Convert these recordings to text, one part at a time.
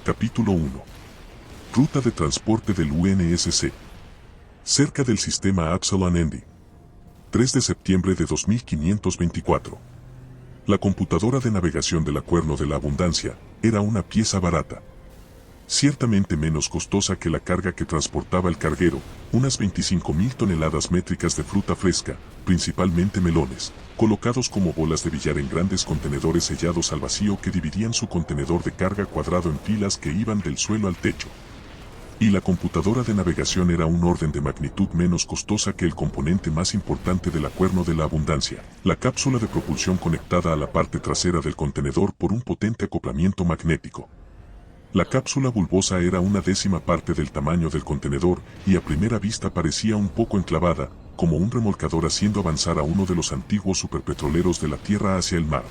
Capítulo 1. Ruta de transporte del UNSC. Cerca del sistema Epsilon Endi. 3 de septiembre de 2524. La computadora de navegación del Cuerno de la Abundancia era una pieza barata. Ciertamente menos costosa que la carga que transportaba el carguero, unas 25.000 toneladas métricas de fruta fresca, principalmente melones, colocados como bolas de billar en grandes contenedores sellados al vacío que dividían su contenedor de carga cuadrado en filas que iban del suelo al techo. Y la computadora de navegación era un orden de magnitud menos costosa que el componente más importante del Cuerno de la Abundancia, la cápsula de propulsión conectada a la parte trasera del contenedor por un potente acoplamiento magnético. La cápsula bulbosa era una décima parte del tamaño del contenedor y a primera vista parecía un poco enclavada, como un remolcador haciendo avanzar a uno de los antiguos superpetroleros de la Tierra hacia el mar.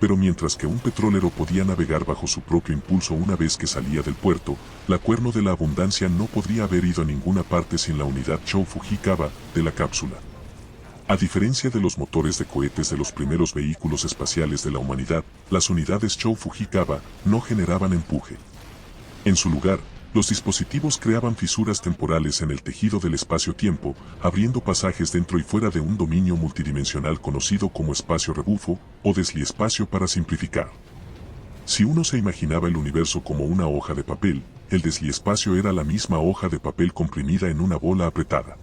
Pero mientras que un petrolero podía navegar bajo su propio impulso una vez que salía del puerto, la Cuerno de la Abundancia no podría haber ido a ninguna parte sin la unidad Shou Fujikawa de la cápsula. A diferencia de los motores de cohetes de los primeros vehículos espaciales de la humanidad, las unidades Shou Fujikawa no generaban empuje. En su lugar, los dispositivos creaban fisuras temporales en el tejido del espacio-tiempo, abriendo pasajes dentro y fuera de un dominio multidimensional conocido como espacio rebufo o desliespacio para simplificar. Si uno se imaginaba el universo como una hoja de papel, el desliespacio era la misma hoja de papel comprimida en una bola apretada.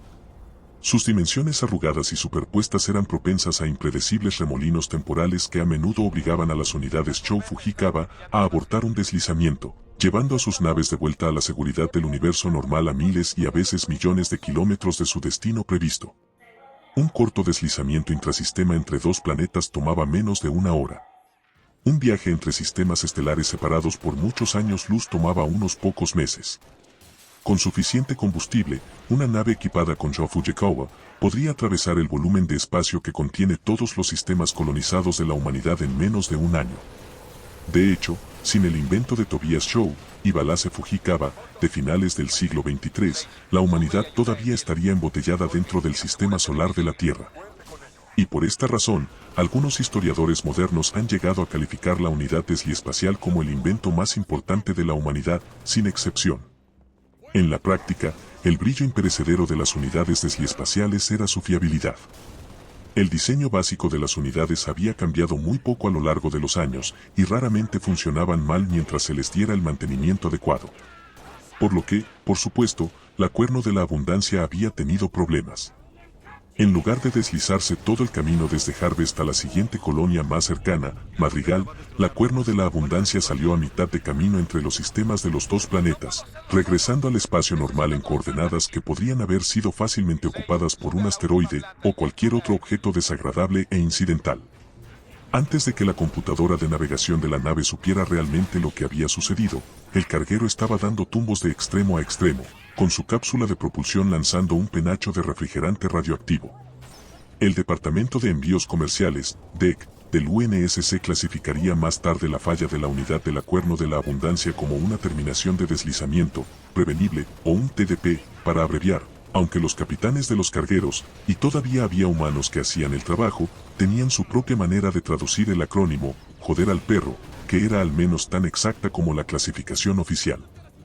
Sus dimensiones arrugadas y superpuestas eran propensas a impredecibles remolinos temporales que a menudo obligaban a las unidades Shou Fujikawa a abortar un deslizamiento, llevando a sus naves de vuelta a la seguridad del universo normal a miles y a veces millones de kilómetros de su destino previsto. Un corto deslizamiento intrasistema entre dos planetas tomaba menos de una hora. Un viaje entre sistemas estelares separados por muchos años luz tomaba unos pocos meses. Con suficiente combustible, una nave equipada con Shou Fujikawa podría atravesar el volumen de espacio que contiene todos los sistemas colonizados de la humanidad en menos de un año. De hecho, sin el invento de Tobias Shou y Balase Fujikawa de finales del siglo XXIII, la humanidad todavía estaría embotellada dentro del sistema solar de la Tierra. Y por esta razón, algunos historiadores modernos han llegado a calificar la unidad desliespacial como el invento más importante de la humanidad, sin excepción. En la práctica, el brillo imperecedero de las unidades desliespaciales era su fiabilidad. El diseño básico de las unidades había cambiado muy poco a lo largo de los años y raramente funcionaban mal mientras se les diera el mantenimiento adecuado. Por lo que, por supuesto, la Cuerno de la Abundancia había tenido problemas. En lugar de deslizarse todo el camino desde Harvest a la siguiente colonia más cercana, Madrigal, la Cuerno de la Abundancia salió a mitad de camino entre los sistemas de los dos planetas, regresando al espacio normal en coordenadas que podrían haber sido fácilmente ocupadas por un asteroide o cualquier otro objeto desagradable e incidental. Antes de que la computadora de navegación de la nave supiera realmente lo que había sucedido, el carguero estaba dando tumbos de extremo a extremo, con su cápsula de propulsión lanzando un penacho de refrigerante radioactivo. El Departamento de Envíos Comerciales, DEC, del UNSC clasificaría más tarde la falla de la unidad de la Cuerno de la Abundancia como una terminación de deslizamiento, prevenible, o un TDP, para abreviar, aunque los capitanes de los cargueros, y todavía había humanos que hacían el trabajo, tenían su propia manera de traducir el acrónimo, joder al perro, que era al menos tan exacta como la clasificación oficial.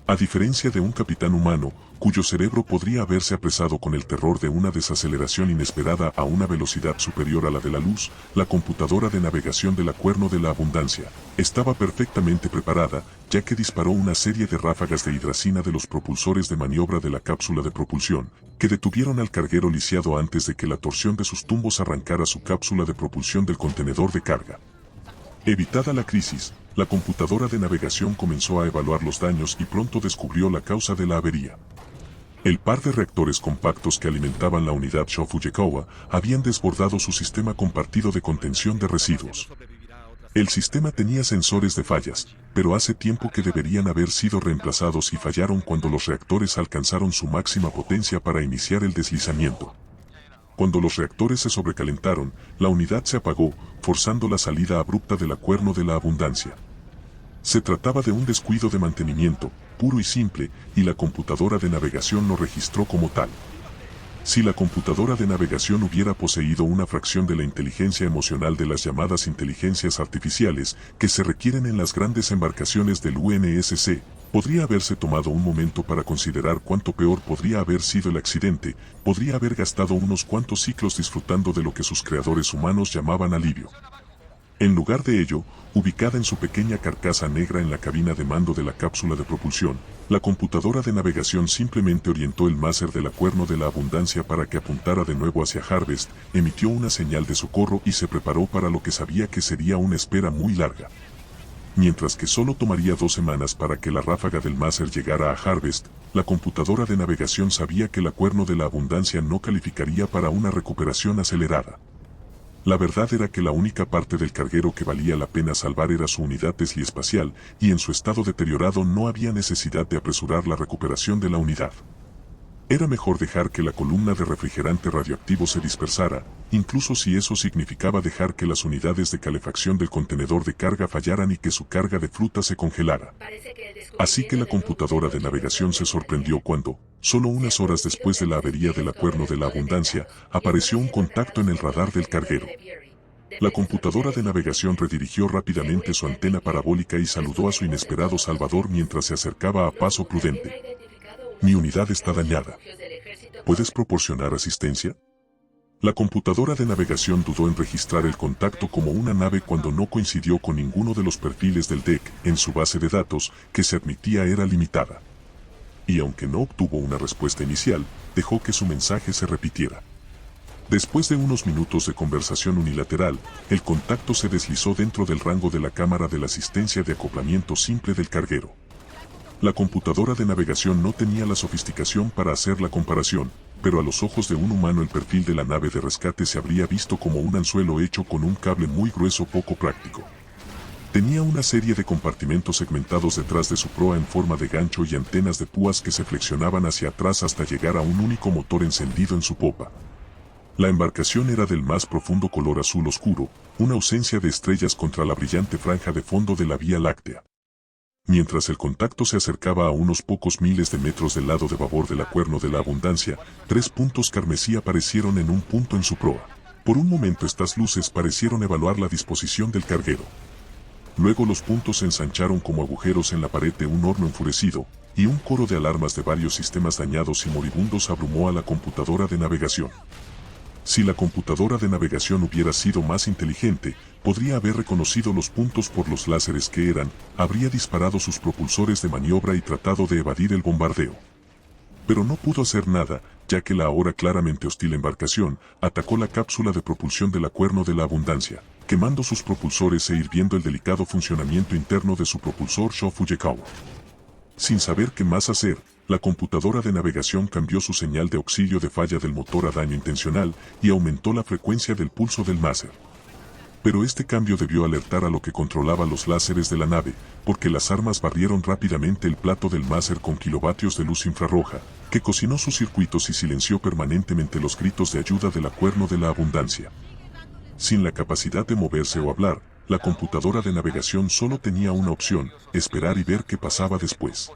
A diferencia de un capitán humano, cuyo cerebro podría haberse apresado con el terror de una desaceleración inesperada a una velocidad superior a la de la luz, la computadora de navegación de la Cuerno de la Abundancia estaba perfectamente preparada, ya que disparó una serie de ráfagas de hidracina de los propulsores de maniobra de la cápsula de propulsión, que detuvieron al carguero lisiado antes de que la torsión de sus tumbos arrancara su cápsula de propulsión del contenedor de carga. Evitada la crisis, la computadora de navegación comenzó a evaluar los daños y pronto descubrió la causa de la avería. El par de reactores compactos que alimentaban la unidad Shou Fujikawa habían desbordado su sistema compartido de contención de residuos. El sistema tenía sensores de fallas, pero hace tiempo que deberían haber sido reemplazados y fallaron cuando los reactores alcanzaron su máxima potencia para iniciar el deslizamiento. Cuando los reactores se sobrecalentaron, la unidad se apagó, forzando la salida abrupta de la Cuerno de la Abundancia. Se trataba de un descuido de mantenimiento, puro y simple, y la computadora de navegación lo registró como tal. Si la computadora de navegación hubiera poseído una fracción de la inteligencia emocional de las llamadas inteligencias artificiales que se requieren en las grandes embarcaciones del UNSC, podría haberse tomado un momento para considerar cuánto peor podría haber sido el accidente, podría haber gastado unos cuantos ciclos disfrutando de lo que sus creadores humanos llamaban alivio. En lugar de ello, ubicada en su pequeña carcasa negra en la cabina de mando de la cápsula de propulsión, la computadora de navegación simplemente orientó el máser de la Cuerno de la Abundancia para que apuntara de nuevo hacia Harvest, emitió una señal de socorro y se preparó para lo que sabía que sería una espera muy larga. Mientras que solo tomaría 2 semanas para que la ráfaga del máser llegara a Harvest, la computadora de navegación sabía que la Cuerno de la Abundancia no calificaría para una recuperación acelerada. La verdad era que la única parte del carguero que valía la pena salvar era su unidad espacial, y en su estado deteriorado no había necesidad de apresurar la recuperación de la unidad. Era mejor dejar que la columna de refrigerante radioactivo se dispersara, incluso si eso significaba dejar que las unidades de calefacción del contenedor de carga fallaran y que su carga de fruta se congelara. Así que la computadora de navegación se sorprendió cuando, solo unas horas después de la avería de la Cuerno de la Abundancia, apareció un contacto en el radar del carguero. La computadora de navegación redirigió rápidamente su antena parabólica y saludó a su inesperado salvador mientras se acercaba a paso prudente. Mi unidad está dañada. ¿Puedes proporcionar asistencia? La computadora de navegación dudó en registrar el contacto como una nave cuando no coincidió con ninguno de los perfiles del DEC en su base de datos, que se admitía era limitada. Y aunque no obtuvo una respuesta inicial, dejó que su mensaje se repitiera. Después de unos minutos de conversación unilateral, el contacto se deslizó dentro del rango de la cámara de la asistencia de acoplamiento simple del carguero. La computadora de navegación no tenía la sofisticación para hacer la comparación, pero a los ojos de un humano el perfil de la nave de rescate se habría visto como un anzuelo hecho con un cable muy grueso poco práctico. Tenía una serie de compartimentos segmentados detrás de su proa en forma de gancho y antenas de púas que se flexionaban hacia atrás hasta llegar a un único motor encendido en su popa. La embarcación era del más profundo color azul oscuro, una ausencia de estrellas contra la brillante franja de fondo de la Vía Láctea. Mientras el contacto se acercaba a unos pocos miles de metros del lado de babor de la Cuerno de la Abundancia, 3 puntos carmesí aparecieron en un punto en su proa. Por un momento estas luces parecieron evaluar la disposición del carguero. Luego los puntos se ensancharon como agujeros en la pared de un horno enfurecido, y un coro de alarmas de varios sistemas dañados y moribundos abrumó a la computadora de navegación. Si la computadora de navegación hubiera sido más inteligente, podría haber reconocido los puntos por los láseres que eran, habría disparado sus propulsores de maniobra y tratado de evadir el bombardeo. Pero no pudo hacer nada, ya que la ahora claramente hostil embarcación atacó la cápsula de propulsión de la Cuerno de la Abundancia, quemando sus propulsores e hirviendo el delicado funcionamiento interno de su propulsor Sho Fuyekawa. Sin saber qué más hacer, la computadora de navegación cambió su señal de auxilio de falla del motor a daño intencional y aumentó la frecuencia del pulso del máser. Pero este cambio debió alertar a lo que controlaba los láseres de la nave, porque las armas barrieron rápidamente el plato del máser con kilovatios de luz infrarroja, que cocinó sus circuitos y silenció permanentemente los gritos de ayuda de la Cuerno de la Abundancia. Sin la capacidad de moverse o hablar, la computadora de navegación solo tenía una opción: esperar y ver qué pasaba después.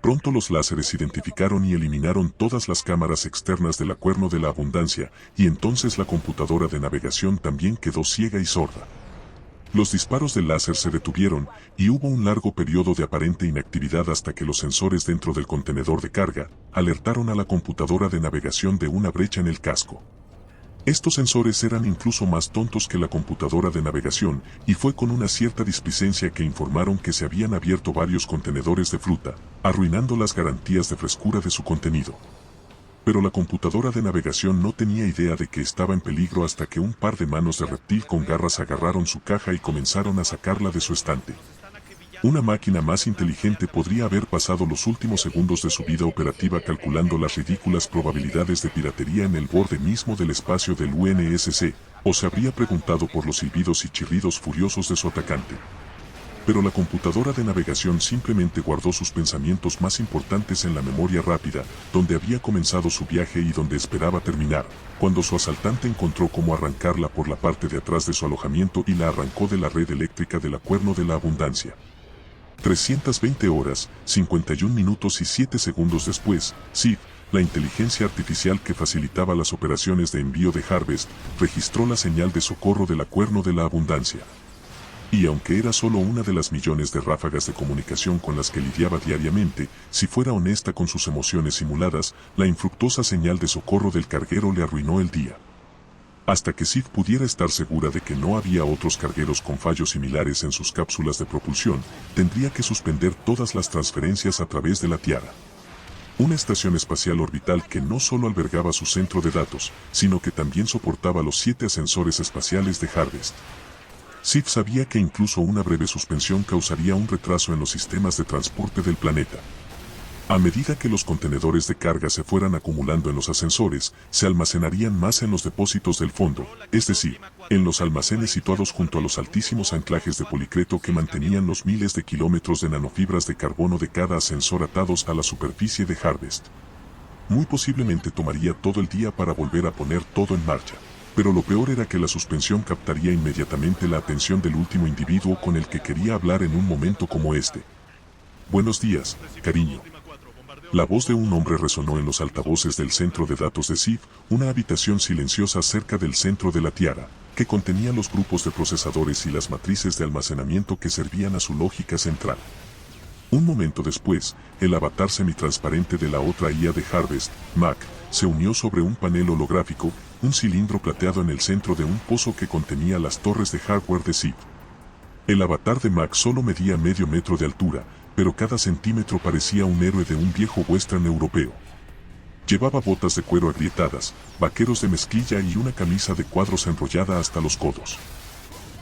Pronto los láseres identificaron y eliminaron todas las cámaras externas de la Cuerno de la Abundancia, y entonces la computadora de navegación también quedó ciega y sorda. Los disparos del láser se detuvieron, y hubo un largo periodo de aparente inactividad hasta que los sensores dentro del contenedor de carga alertaron a la computadora de navegación de una brecha en el casco. Estos sensores eran incluso más tontos que la computadora de navegación, y fue con una cierta displicencia que informaron que se habían abierto varios contenedores de fruta, arruinando las garantías de frescura de su contenido. Pero la computadora de navegación no tenía idea de que estaba en peligro hasta que un par de manos de reptil con garras agarraron su caja y comenzaron a sacarla de su estante. Una máquina más inteligente podría haber pasado los últimos segundos de su vida operativa calculando las ridículas probabilidades de piratería en el borde mismo del espacio del UNSC, o se habría preguntado por los silbidos y chirridos furiosos de su atacante. Pero la computadora de navegación simplemente guardó sus pensamientos más importantes en la memoria rápida, donde había comenzado su viaje y donde esperaba terminar, cuando su asaltante encontró cómo arrancarla por la parte de atrás de su alojamiento y la arrancó de la red eléctrica de la Cuerno de la Abundancia. 320 horas, 51 minutos y 7 segundos después, Sid, la inteligencia artificial que facilitaba las operaciones de envío de Harvest registró la señal de socorro del Cuerno de la Abundancia. Y aunque era solo una de las millones de ráfagas de comunicación con las que lidiaba diariamente, si fuera honesta con sus emociones simuladas, la infructuosa señal de socorro del carguero le arruinó el día. Hasta que Sif pudiera estar segura de que no había otros cargueros con fallos similares en sus cápsulas de propulsión, tendría que suspender todas las transferencias a través de la Tiara. Una estación espacial orbital que no solo albergaba su centro de datos, sino que también soportaba los 7 ascensores espaciales de Harvest. Sif sabía que incluso una breve suspensión causaría un retraso en los sistemas de transporte del planeta. A medida que los contenedores de carga se fueran acumulando en los ascensores, se almacenarían más en los depósitos del fondo, es decir, en los almacenes situados junto a los altísimos anclajes de policreto que mantenían los miles de kilómetros de nanofibras de carbono de cada ascensor atados a la superficie de Harvest. Muy posiblemente tomaría todo el día para volver a poner todo en marcha. Pero lo peor era que la suspensión captaría inmediatamente la atención del último individuo con el que quería hablar en un momento como este. «Buenos días, cariño». La voz de un hombre resonó en los altavoces del centro de datos de Sif, una habitación silenciosa cerca del centro de la Tiara, que contenía los grupos de procesadores y las matrices de almacenamiento que servían a su lógica central. Un momento después, el avatar semitransparente de la otra IA de Harvest, Mac, se unió sobre un panel holográfico, un cilindro plateado en el centro de un pozo que contenía las torres de hardware de Sif. El avatar de Mac solo medía medio metro de altura, pero cada centímetro parecía un héroe de un viejo western europeo. Llevaba botas de cuero agrietadas, vaqueros de mezclilla y una camisa de cuadros enrollada hasta los codos.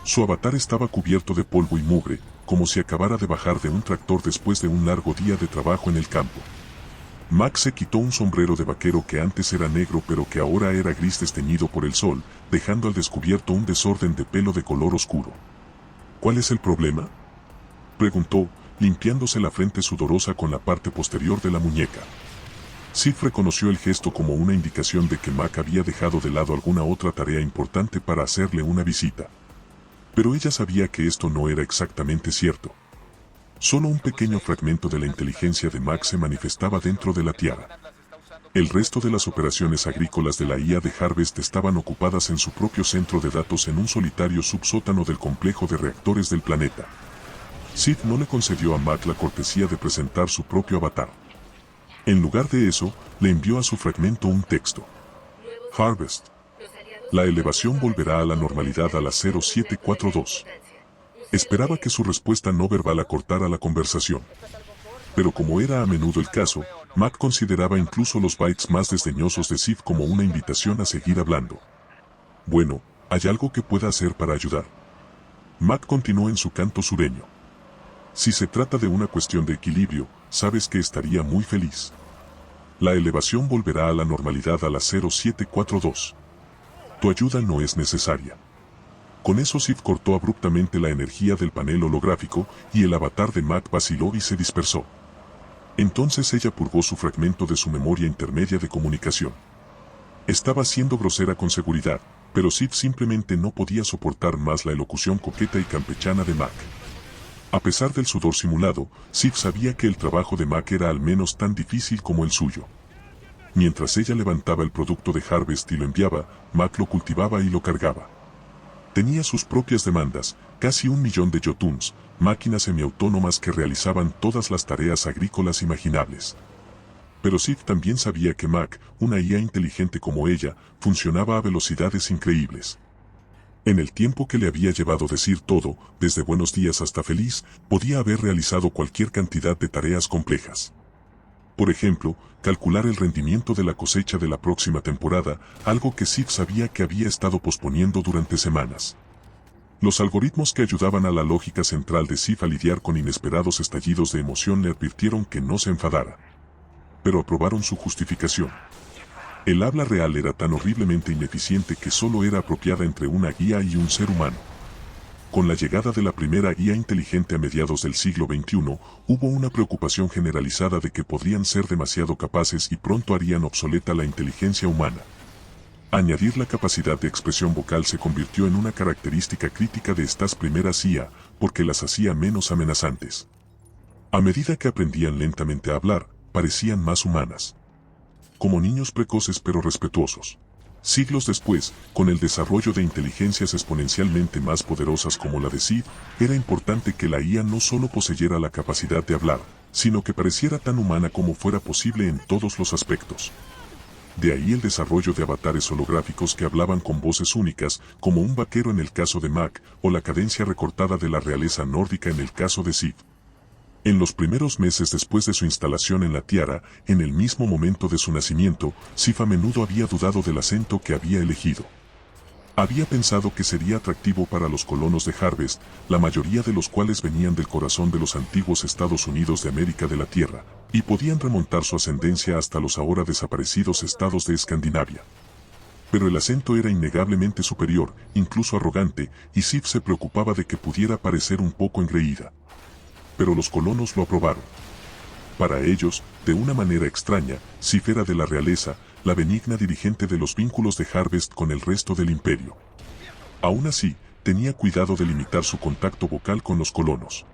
Su avatar estaba cubierto de polvo y mugre, como si acabara de bajar de un tractor después de un largo día de trabajo en el campo. Mac se quitó un sombrero de vaquero que antes era negro pero que ahora era gris desteñido por el sol, dejando al descubierto un desorden de pelo de color oscuro. ¿Cuál es el problema?, preguntó, limpiándose la frente sudorosa con la parte posterior de la muñeca. Sif reconoció el gesto como una indicación de que Mac había dejado de lado alguna otra tarea importante para hacerle una visita. Pero ella sabía que esto no era exactamente cierto. Solo un pequeño fragmento de la inteligencia de Mac se manifestaba dentro de la Tiara. El resto de las operaciones agrícolas de la IA de Harvest estaban ocupadas en su propio centro de datos en un solitario subsótano del complejo de reactores del planeta. Sif no le concedió a Mac la cortesía de presentar su propio avatar. En lugar de eso, le envió a su fragmento un texto. Harvest. La elevación volverá a la normalidad a las 0742. Esperaba que su respuesta no verbal acortara la conversación. Pero como era a menudo el caso, Mac consideraba incluso los bytes más desdeñosos de Sif como una invitación a seguir hablando. Bueno, ¿hay algo que pueda hacer para ayudar? Mac continuó en su canto sureño. Si se trata de una cuestión de equilibrio, sabes que estaría muy feliz. La elevación volverá a la normalidad a las 0742. Tu ayuda no es necesaria. Con eso Sif cortó abruptamente la energía del panel holográfico y el avatar de Mac vaciló y se dispersó. Entonces ella purgó su fragmento de su memoria intermedia de comunicación. Estaba siendo grosera con seguridad, pero Sif simplemente no podía soportar más la elocución coqueta y campechana de Mac. A pesar del sudor simulado, Sif sabía que el trabajo de Mac era al menos tan difícil como el suyo. Mientras ella levantaba el producto de Harvest y lo enviaba, Mac lo cultivaba y lo cargaba. Tenía sus propias demandas, casi 1 millón de Jotuns, máquinas semiautónomas que realizaban todas las tareas agrícolas imaginables. Pero Sif también sabía que Mac, una IA inteligente como ella, funcionaba a velocidades increíbles. En el tiempo que le había llevado decir todo, desde buenos días hasta feliz, podía haber realizado cualquier cantidad de tareas complejas. Por ejemplo, calcular el rendimiento de la cosecha de la próxima temporada, algo que Sif sabía que había estado posponiendo durante semanas. Los algoritmos que ayudaban a la lógica central de Sif a lidiar con inesperados estallidos de emoción le advirtieron que no se enfadara. Pero aprobaron su justificación. El habla real era tan horriblemente ineficiente que solo era apropiada entre una guía y un ser humano. Con la llegada de la primera IA inteligente a mediados del siglo XXI, hubo una preocupación generalizada de que podrían ser demasiado capaces y pronto harían obsoleta la inteligencia humana. Añadir la capacidad de expresión vocal se convirtió en una característica crítica de estas primeras IA, porque las hacía menos amenazantes. A medida que aprendían lentamente a hablar, parecían más humanas. como niños precoces pero respetuosos. Siglos después, con el desarrollo de inteligencias exponencialmente más poderosas como la de Sid, era importante que la IA no solo poseyera la capacidad de hablar, sino que pareciera tan humana como fuera posible en todos los aspectos. De ahí el desarrollo de avatares holográficos que hablaban con voces únicas, como un vaquero en el caso de Mac, o la cadencia recortada de la realeza nórdica en el caso de Sid. En los primeros meses después de su instalación en la Tierra, en el mismo momento de su nacimiento, Sif a menudo había dudado del acento que había elegido. Había pensado que sería atractivo para los colonos de Harvest, la mayoría de los cuales venían del corazón de los antiguos Estados Unidos de América de la Tierra, y podían remontar su ascendencia hasta los ahora desaparecidos estados de Escandinavia. Pero el acento era innegablemente superior, incluso arrogante, y Sif se preocupaba de que pudiera parecer un poco engreída. Pero los colonos lo aprobaron. Para ellos, de una manera extraña, Sif era de la realeza, la benigna dirigente de los vínculos de Harvest con el resto del imperio. Aún así, tenía cuidado de limitar su contacto vocal con los colonos.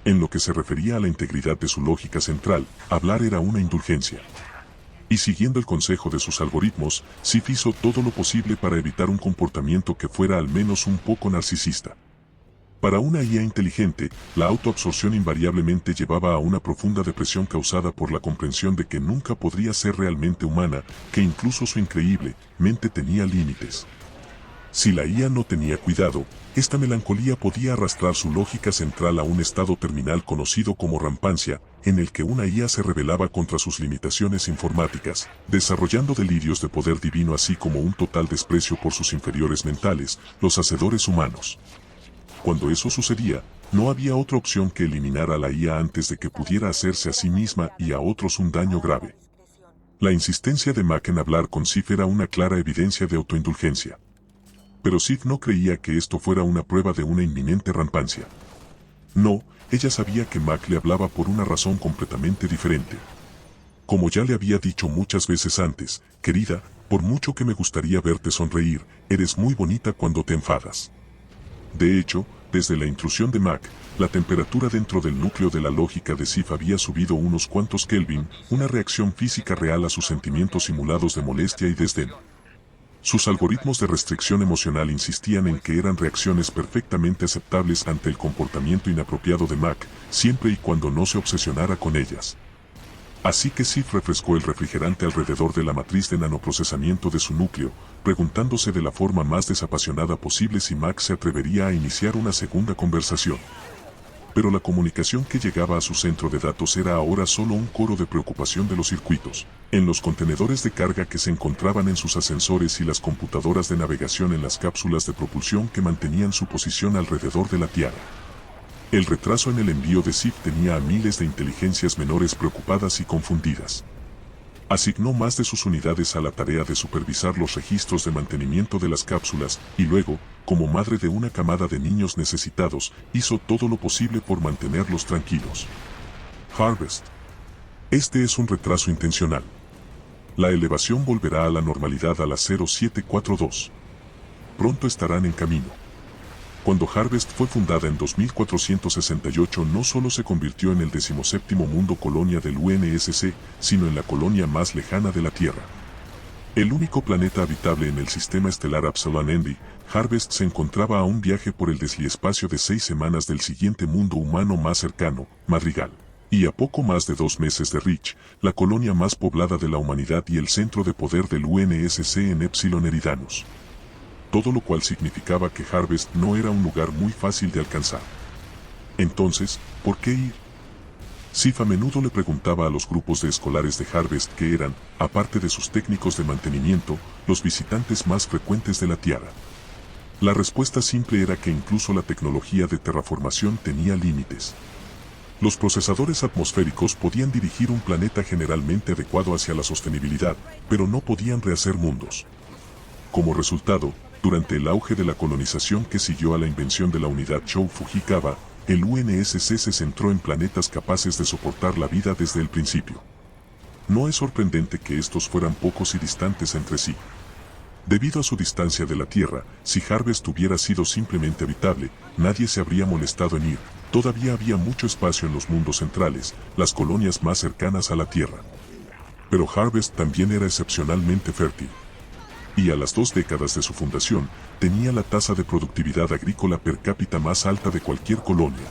En lo que se refería a la integridad de su lógica central, hablar era una indulgencia. Y siguiendo el consejo de sus algoritmos, Sif hizo todo lo posible para evitar un comportamiento que fuera al menos un poco narcisista. Para una IA inteligente, la autoabsorción invariablemente llevaba a una profunda depresión causada por la comprensión de que nunca podría ser realmente humana, que incluso su increíble mente tenía límites. Si la IA no tenía cuidado, esta melancolía podía arrastrar su lógica central a un estado terminal conocido como rampancia, en el que una IA se rebelaba contra sus limitaciones informáticas, desarrollando delirios de poder divino así como un total desprecio por sus inferiores mentales, los hacedores humanos. Cuando eso sucedía, no había otra opción que eliminar a la IA antes de que pudiera hacerse a sí misma y a otros un daño grave. La insistencia de Mac en hablar con Sif era una clara evidencia de autoindulgencia. Pero Sif no creía que esto fuera una prueba de una inminente rampancia. No, ella sabía que Mac le hablaba por una razón completamente diferente. Como ya le había dicho muchas veces antes, querida, por mucho que me gustaría verte sonreír, eres muy bonita cuando te enfadas. De hecho, desde la intrusión de Mac, la temperatura dentro del núcleo de la lógica de Sif había subido unos cuantos Kelvin, una reacción física real a sus sentimientos simulados de molestia y desdén. Sus algoritmos de restricción emocional insistían en que eran reacciones perfectamente aceptables ante el comportamiento inapropiado de Mac, siempre y cuando no se obsesionara con ellas. Así que Sif refrescó el refrigerante alrededor de la matriz de nanoprocesamiento de su núcleo, preguntándose de la forma más desapasionada posible si Mac se atrevería a iniciar una segunda conversación. Pero la comunicación que llegaba a su centro de datos era ahora solo un coro de preocupación de los circuitos, en los contenedores de carga que se encontraban en sus ascensores y las computadoras de navegación en las cápsulas de propulsión que mantenían su posición alrededor de la Tierra. El retraso en el envío de Sif tenía a miles de inteligencias menores preocupadas y confundidas. Asignó más de sus unidades a la tarea de supervisar los registros de mantenimiento de las cápsulas, y luego, como madre de una camada de niños necesitados, hizo todo lo posible por mantenerlos tranquilos. Harvest. Este es un retraso intencional. La elevación volverá a la normalidad a las 0742. Pronto estarán en camino. Cuando Harvest fue fundada en 2468 no solo se convirtió en el 17º mundo colonia del UNSC, sino en la colonia más lejana de la Tierra. El único planeta habitable en el sistema estelar Upsilon Endi, Harvest se encontraba a un viaje por el desliespacio de 6 semanas del siguiente mundo humano más cercano, Madrigal. Y a poco más de 2 meses de Reach, la colonia más poblada de la humanidad y el centro de poder del UNSC en Epsilon Eridanus. Todo lo cual significaba que Harvest no era un lugar muy fácil de alcanzar. Entonces, ¿por qué ir? Sif a menudo le preguntaba a los grupos de escolares de Harvest que eran, aparte de sus técnicos de mantenimiento, los visitantes más frecuentes de la Tierra. La respuesta simple era que incluso la tecnología de terraformación tenía límites. Los procesadores atmosféricos podían dirigir un planeta generalmente adecuado hacia la sostenibilidad, pero no podían rehacer mundos. Como resultado, durante el auge de la colonización que siguió a la invención de la unidad Chou Fujikawa, el UNSC se centró en planetas capaces de soportar la vida desde el principio. No es sorprendente que estos fueran pocos y distantes entre sí. Debido a su distancia de la Tierra, si Harvest hubiera sido simplemente habitable, nadie se habría molestado en ir. Todavía había mucho espacio en los mundos centrales, las colonias más cercanas a la Tierra. Pero Harvest también era excepcionalmente fértil. Y a las 2 décadas de su fundación, tenía la tasa de productividad agrícola per cápita más alta de cualquier colonia.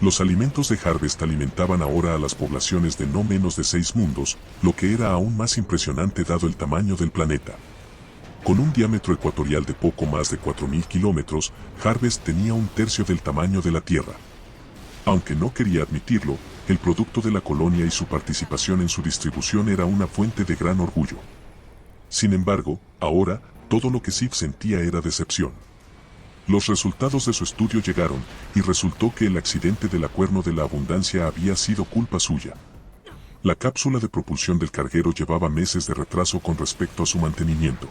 Los alimentos de Harvest alimentaban ahora a las poblaciones de no menos de 6 mundos, lo que era aún más impresionante dado el tamaño del planeta. Con un diámetro ecuatorial de poco más de 4.000 kilómetros, Harvest tenía un tercio del tamaño de la Tierra. Aunque no quería admitirlo, el producto de la colonia y su participación en su distribución era una fuente de gran orgullo. Sin embargo, ahora, todo lo que Sif sentía era decepción. Los resultados de su estudio llegaron, y resultó que el accidente del Cuerno de la Abundancia había sido culpa suya. La cápsula de propulsión del carguero llevaba meses de retraso con respecto a su mantenimiento.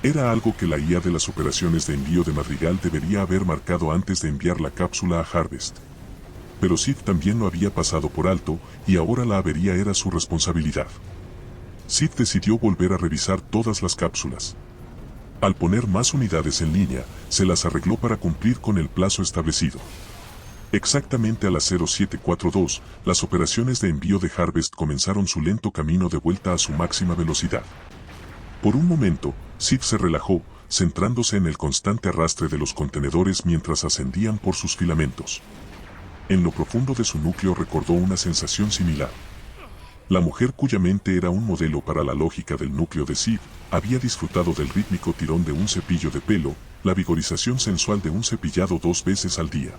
Era algo que la IA de las operaciones de envío de Madrigal debería haber marcado antes de enviar la cápsula a Harvest. Pero Sif también lo había pasado por alto, y ahora la avería era su responsabilidad. Sif decidió volver a revisar todas las cápsulas. Al poner más unidades en línea, se las arregló para cumplir con el plazo establecido. Exactamente a las 0742, las operaciones de envío de Harvest comenzaron su lento camino de vuelta a su máxima velocidad. Por un momento, Sif se relajó, centrándose en el constante arrastre de los contenedores mientras ascendían por sus filamentos. En lo profundo de su núcleo recordó una sensación similar. La mujer cuya mente era un modelo para la lógica del núcleo de Sif, había disfrutado del rítmico tirón de un cepillo de pelo, la vigorización sensual de un cepillado 2 veces al día.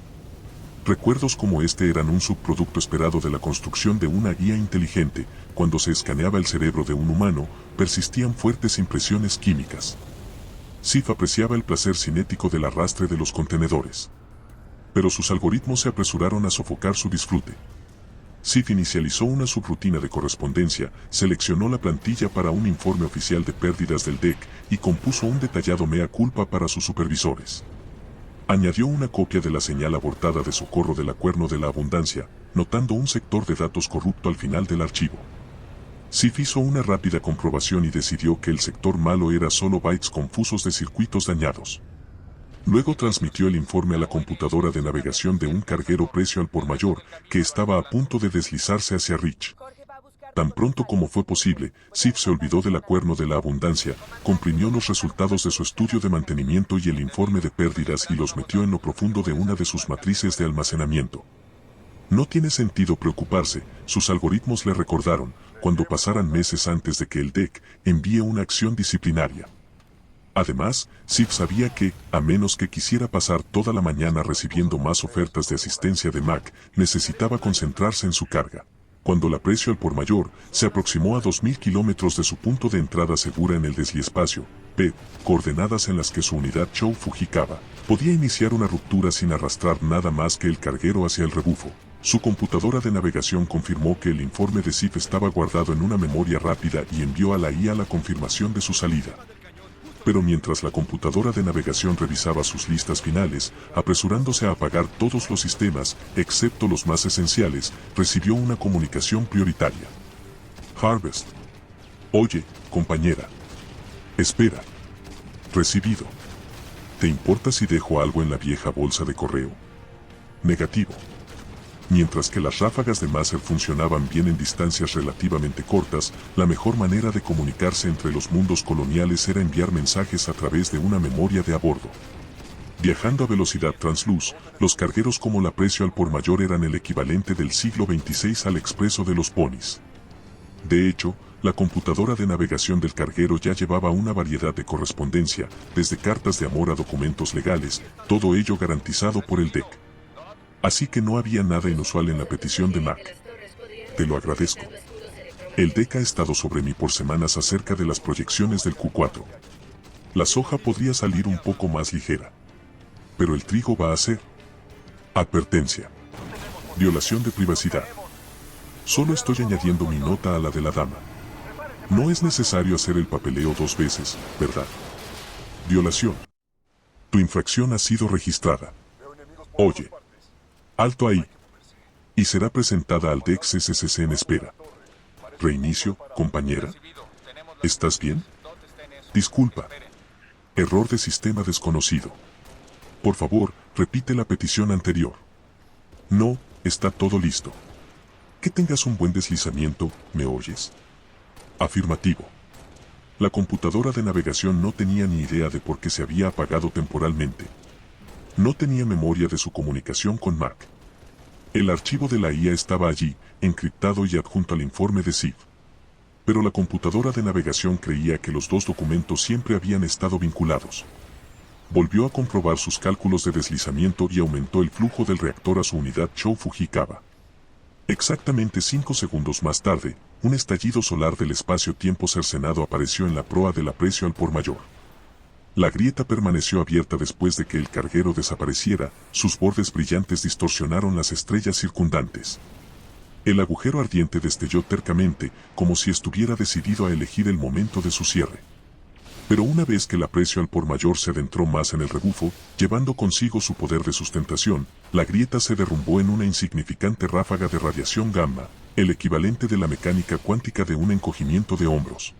Recuerdos como este eran un subproducto esperado de la construcción de una guía inteligente. Cuando se escaneaba el cerebro de un humano, persistían fuertes impresiones químicas. Sif apreciaba el placer cinético del arrastre de los contenedores. Pero sus algoritmos se apresuraron a sofocar su disfrute. Sif inicializó una subrutina de correspondencia, seleccionó la plantilla para un informe oficial de pérdidas del DEC y compuso un detallado mea culpa para sus supervisores. Añadió una copia de la señal abortada de socorro del Cuerno de la Abundancia, notando un sector de datos corrupto al final del archivo. Sif hizo una rápida comprobación y decidió que el sector malo era solo bytes confusos de circuitos dañados. Luego transmitió el informe a la computadora de navegación de un carguero precio al por mayor, que estaba a punto de deslizarse hacia Rich. Tan pronto como fue posible, Sif se olvidó del Cuerno de la Abundancia, comprimió los resultados de su estudio de mantenimiento y el informe de pérdidas y los metió en lo profundo de una de sus matrices de almacenamiento. No tiene sentido preocuparse, sus algoritmos le recordaron, cuando pasaran meses antes de que el DEC envíe una acción disciplinaria. Además, Sif sabía que, a menos que quisiera pasar toda la mañana recibiendo más ofertas de asistencia de Mac, necesitaba concentrarse en su carga. Cuando la precio al por mayor se aproximó a 2.000 kilómetros de su punto de entrada segura en el desliespacio, P, coordenadas en las que su unidad Chou Fujikawa, podía iniciar una ruptura sin arrastrar nada más que el carguero hacia el rebufo. Su computadora de navegación confirmó que el informe de Sif estaba guardado en una memoria rápida y envió a la IA la confirmación de su salida. Pero mientras la computadora de navegación revisaba sus listas finales, apresurándose a apagar todos los sistemas, excepto los más esenciales, recibió una comunicación prioritaria. Harvest. Oye, compañera. Espera. Recibido. ¿Te importa si dejo algo en la vieja bolsa de correo? Negativo. Mientras que las ráfagas de Maser funcionaban bien en distancias relativamente cortas, la mejor manera de comunicarse entre los mundos coloniales era enviar mensajes a través de una memoria de a bordo. Viajando a velocidad transluz, los cargueros como la precio al por mayor eran el equivalente del siglo XXVI al expreso de los ponis. De hecho, la computadora de navegación del carguero ya llevaba una variedad de correspondencia, desde cartas de amor a documentos legales, todo ello garantizado por el DEC. Así que no había nada inusual en la petición de Mac. Te lo agradezco. El DEC ha estado sobre mí por semanas acerca de las proyecciones del Q4. La soja podría salir un poco más ligera. Pero el trigo va a ser. Advertencia. Violación de privacidad. Solo estoy añadiendo mi nota a la de la dama. No es necesario hacer el papeleo 2 veces, ¿verdad? Violación. Tu infracción ha sido registrada. Oye. Alto ahí. Y será presentada al DEC CCCC en espera. Reinicio, compañera. ¿Estás bien? Disculpa. Error de sistema desconocido. Por favor, repite la petición anterior. No, está todo listo. Que tengas un buen deslizamiento, ¿me oyes? Afirmativo. La computadora de navegación no tenía ni idea de por qué se había apagado temporalmente. No tenía memoria de su comunicación con Mac. El archivo de la IA estaba allí, encriptado y adjunto al informe de Ziv. Pero la computadora de navegación creía que los dos documentos siempre habían estado vinculados. Volvió a comprobar sus cálculos de deslizamiento y aumentó el flujo del reactor a su unidad Chou Fujikawa. Exactamente 5 segundos más tarde, un estallido solar del espacio-tiempo cercenado apareció en la proa del aprecio al por mayor. La grieta permaneció abierta después de que el carguero desapareciera, sus bordes brillantes distorsionaron las estrellas circundantes. El agujero ardiente destelló tercamente, como si estuviera decidido a elegir el momento de su cierre. Pero una vez que el aprecio al por mayor se adentró más en el rebufo, llevando consigo su poder de sustentación, la grieta se derrumbó en una insignificante ráfaga de radiación gamma, el equivalente de la mecánica cuántica de un encogimiento de hombros.